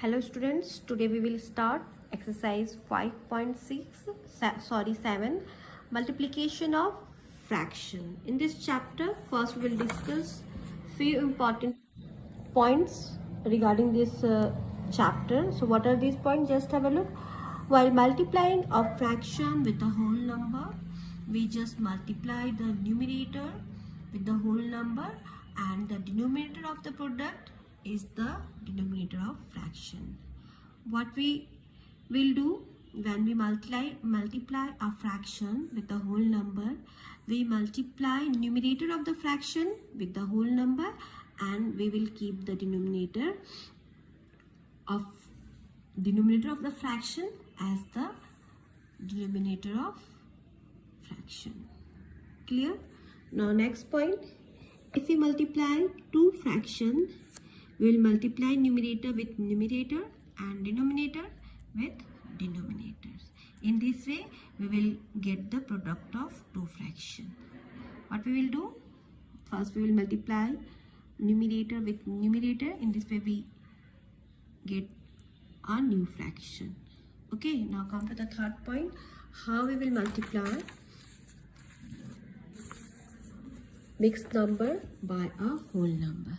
Hello students, today we will start exercise 7, multiplication of fraction. In this chapter, first we will discuss few important points regarding this chapter. So what are these points? Just have a look. While multiplying a fraction with a whole number, we just multiply the numerator with the whole number and the denominator of the product is the denominator of fraction. What we will do when we multiply a fraction with a whole number, we multiply numerator of the fraction with the whole number and we will keep the denominator of the fraction as the denominator of fraction. Clear? Now next point, if we multiply two fractions, we will multiply numerator with numerator and denominator with denominators. In this way, we will get the product of two fractions. What we will do? First, we will multiply numerator with numerator. In this way, we get a new fraction. Okay, now come to the third point. How we will multiply mixed number by a whole number.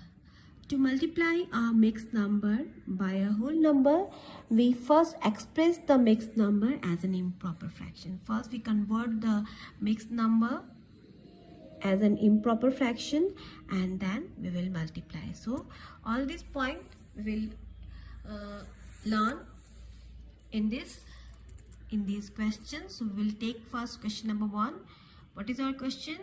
To multiply a mixed number by a whole number, we first express the mixed number as an improper fraction. First, we convert the mixed number as an improper fraction and then we will multiply. So, all these points we will learn in these questions. So, we will take first question number 1. What is our question?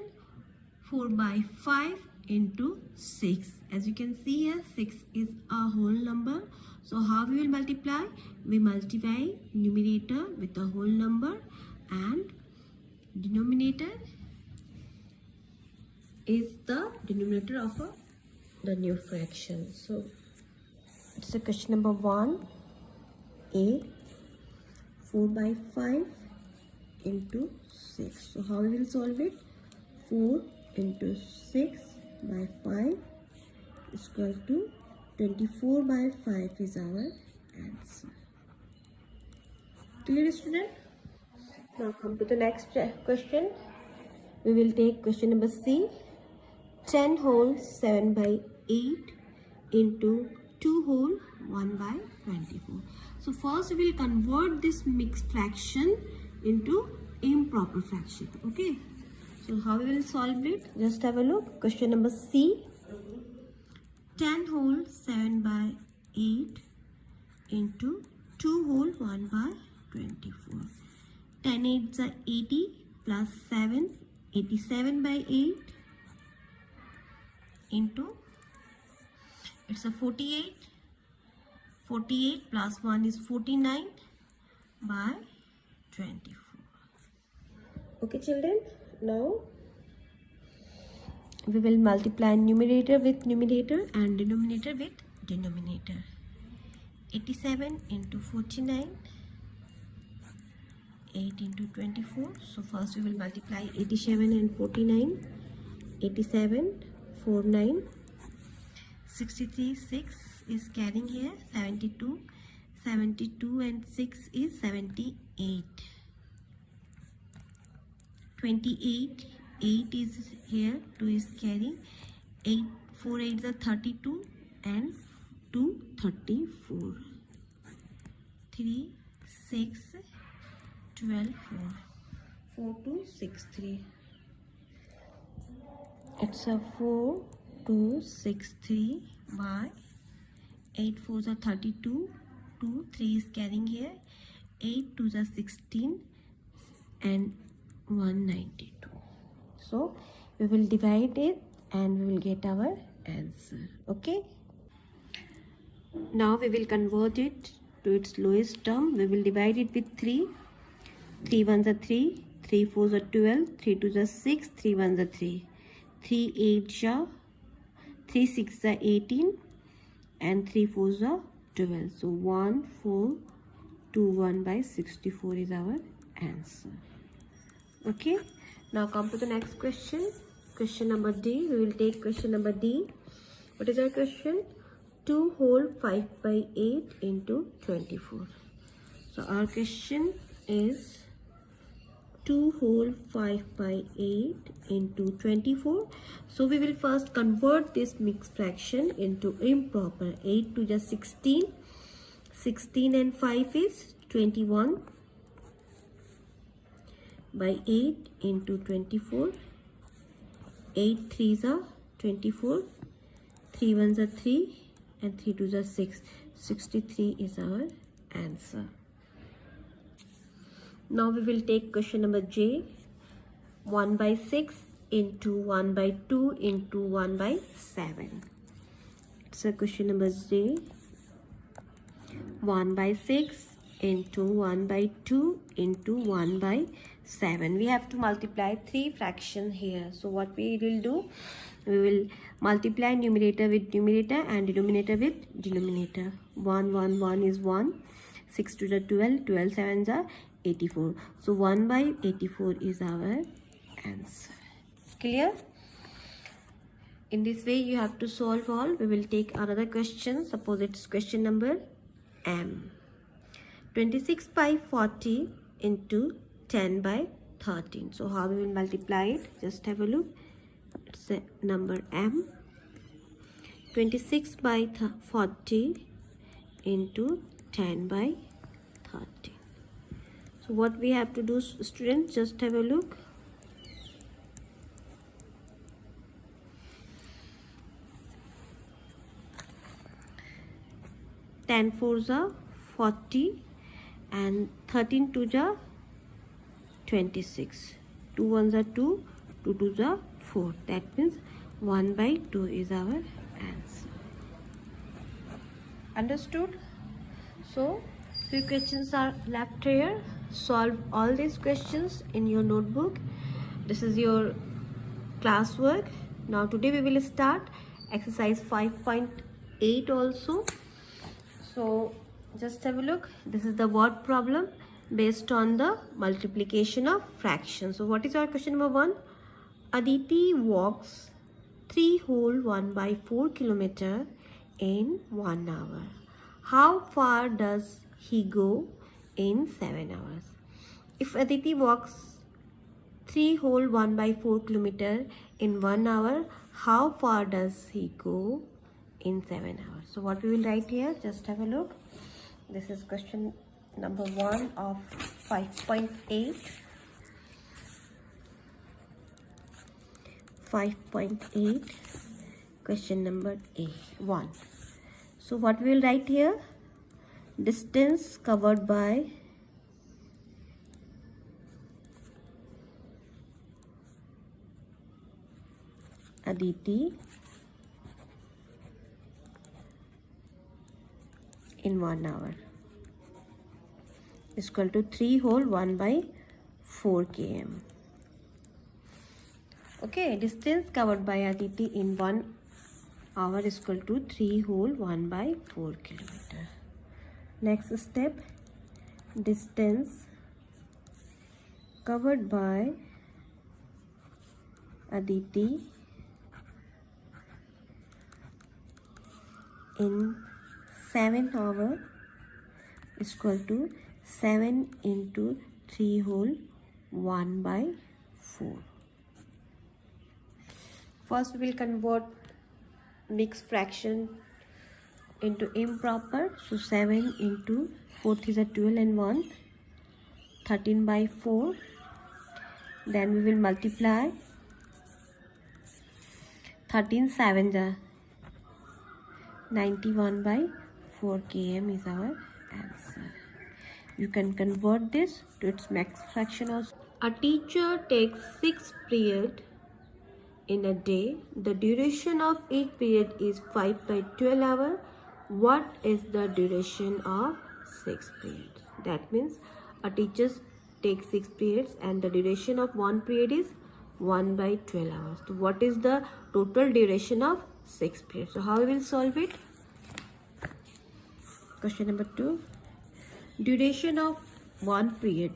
4 by 5 into 6. As you can see here, 6 is a whole number. So how we will multiply? We multiply numerator with a whole number and denominator is the denominator of the new fraction. So it's a question number 1. A, 4 by 5 into 6. So how we will solve it? 4 into 6 by 5 is equal to 24 by 5 is our answer. Clear, student? Now come to the next question. We will take question number C. 10 whole 7 by 8 into 2 whole 1 by 24. So first we will convert this mixed fraction into improper fraction. Okay. So how we will solve it? Just have a look. Question number C. 10 whole 7 by 8 into 2 whole 1 by 24. 10 8s are 80 plus 7, 87 by 8 into, it's a 48. 48 plus 1 is 49 by 24. Okay, children? Now we will multiply numerator with numerator and denominator with denominator. 87 into 49, 8 into 24. So first we will multiply 87 and 49. 87, 49, 63, 6 is carrying here, 72. 72 and 6 is 78. 28, 8 is here, 2 is carrying, 8, 4 8s are 32 and 2, 34. 3, 6, 12, 4. 4, 2, 6, 3. It's a 4, 2, 6, 3 by 8 4s are 32, 2, 3 is carrying here, 8 2s are 16 and 192. So we will divide it and we will get our answer. Okay. Now we will convert it to its lowest term. We will divide it with 3. 3 1s are 3. 3 4s are 12. 3 2s are 6. 3 1s are 3. 3 8s are 3 6s are 18 and 3 4s are 12. So 1 4 2 1 by 64 is our answer. Okay, now come to the next question. Question number D. We will take question number D. What is our question? 2 whole 5 by 8 into 24. So our question is 2 whole 5 by 8 into 24. So we will first convert this mixed fraction into improper. 8 to the 16. 16 and 5 is 21 by 8 into 24. 8 3s are 24. 3 1s are 3 and 3 2s are 6. 63 is our answer. Now we will take question number J. 1 by 6 into 1 by 2 into 1 by 7. So question number J. 1 by 6 into 1 by 2 into 1 by 7. We have to multiply 3 fractions here. So what we will do? We will multiply numerator with numerator and denominator with denominator. 1 1 1 is 1. 6 to the 12. 12 7s are 84. So 1 by 84 is our answer. Clear? In this way you have to solve all. We will take another question. Suppose it's question number M. 26 by 40 into 10 by 13. So how we will multiply it? Just have a look. It's a number M. 26 by 40 into 10 by 13. So what we have to do, students, just have a look. Ten fours are 40 and 13 twos are 26. 2 ones are 2, 2 twos are 4. That means 1 by 2 is our answer. Understood? So few questions are left here. Solve all these questions in your notebook. This is your classwork. Now today we will start exercise 5.8 also. So just have a look. This is the word problem based on the multiplication of fractions. So what is our question number 1? Aditi walks 3 whole 1 by 4 kilometer in 1 hour. How far does he go in 7 hours? If Aditi walks 3 whole 1 by 4 kilometer in 1 hour, how far does he go in 7 hours? So what we will write here, just have a look. This is question number 1 of 5.8. 5.8, question number 1. So what we will write here? Distance covered by Aditi in 1 hour is equal to 3 whole 1 by 4 km. Okay, distance covered by Aditi in 1 hour is equal to 3 whole 1 by 4 kilometer. Next step, distance covered by Aditi in 7 hours is equal to 7 into 3 whole 1 by 4. First we will convert mixed fraction into improper. So 7 into 4 is a 12 and 1, 13 by 4. Then we will multiply. 13 7 are 91 by 4 km is our answer. You can convert this to its mixed fraction also. A teacher takes 6 periods in a day. The duration of each period is 5 by 12 hours. What is the duration of 6 periods? That means a teacher takes 6 periods and the duration of one period is 1 by 12 hours. So what is the total duration of 6 periods? So how we will solve it? Question number 2. Duration of one period.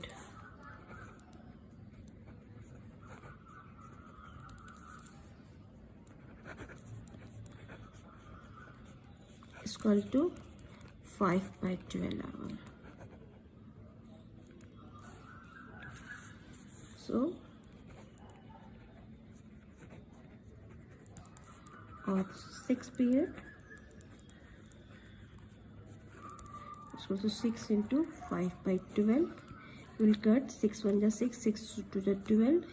equal to 5 by 12 hour. So of 6 period is equal to 6 into 5 by 12. We'll cut 6 1 is 6, 6 2 is 12,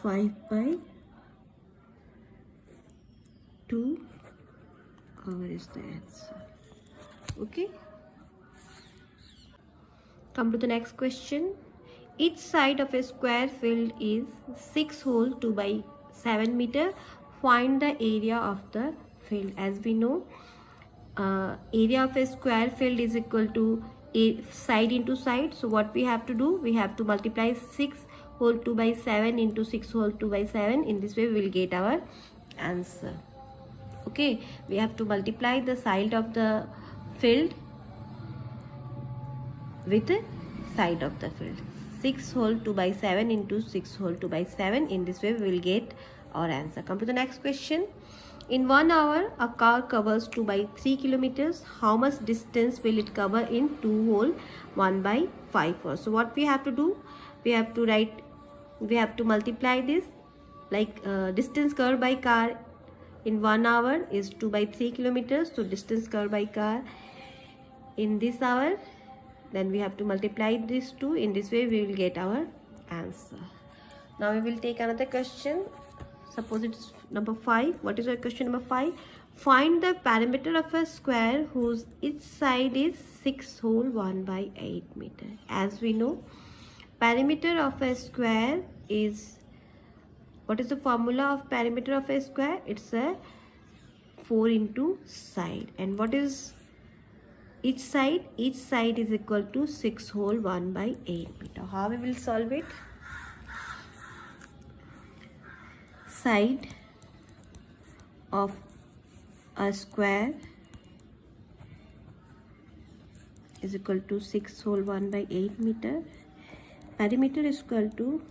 5 by 2 hour is the answer. Okay, come to the next question. Each side of a square field is 6 whole 2 by 7 meter. Find the area of the field. As we know, area of a square field is equal to a side into side. So what we have to do, we have to multiply 6 whole 2 by 7 into 6 whole 2 by 7. In this way we will get our answer. Okay, we have to multiply the side of the field with the side of the field. 6 whole 2 by 7 into 6 whole 2 by 7. In this way we will get our answer. Come to the next question. In 1 hour, a car covers 2 by 3 kilometers. How much distance will it cover in 2 whole 1 by 5 hours? So what we have to do, we have to multiply this, like distance covered by car in 1 hour is 2 by 3 kilometers. So distance covered by car in this hour, then we have to multiply this 2. In this way we will get our answer. Now we will take another question. Suppose it is number 5. What is your question number 5? Find the perimeter of a square whose each side is 6 whole 1 by 8 meter. As we know, perimeter of a square is, what is the formula of perimeter of a square? It's a 4 into side. And what is each side? Each side is equal to 6 whole 1 by 8 meter. How we will solve it? Side of a square is equal to 6 whole 1 by 8 meter. Perimeter is equal to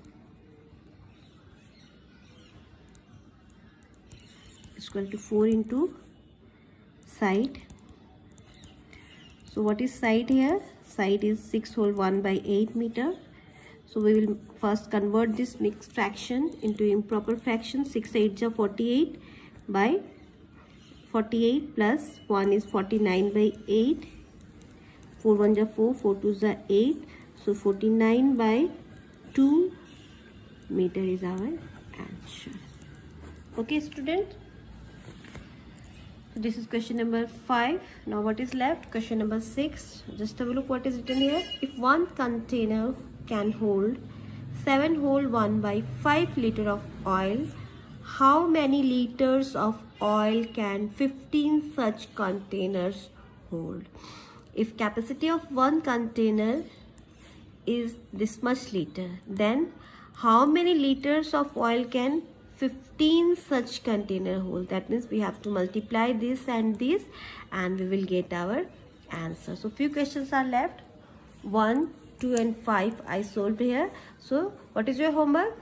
is equal to 4 into side. So what is side here? Side is 6 whole 1 by 8 meter. So we will first convert this mixed fraction into improper fraction. 6 8 is 48 by 48 plus 1 is 49 by 8. 4 1 is 4, 4 2 is 8. So 49 by 2 meter is our answer. Okay, student. So this is question number 5. Now what is left? Question number 6. Just have a look what is written here. If one container can hold 7 whole 1 by 5 liter of oil, how many liters of oil can 15 such containers hold? If capacity of one container is this much liter, then how many liters of oil can 15 such container hold? That means we have to multiply this and this and we will get our answer. So few questions are left. 1, 2 and 5 I solved here. So what is your homework?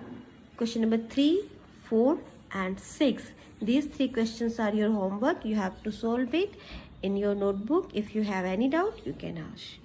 Question number 3, 4 and 6. These 3 questions are your homework. You have to solve it in your notebook. If you have any doubt, you can ask.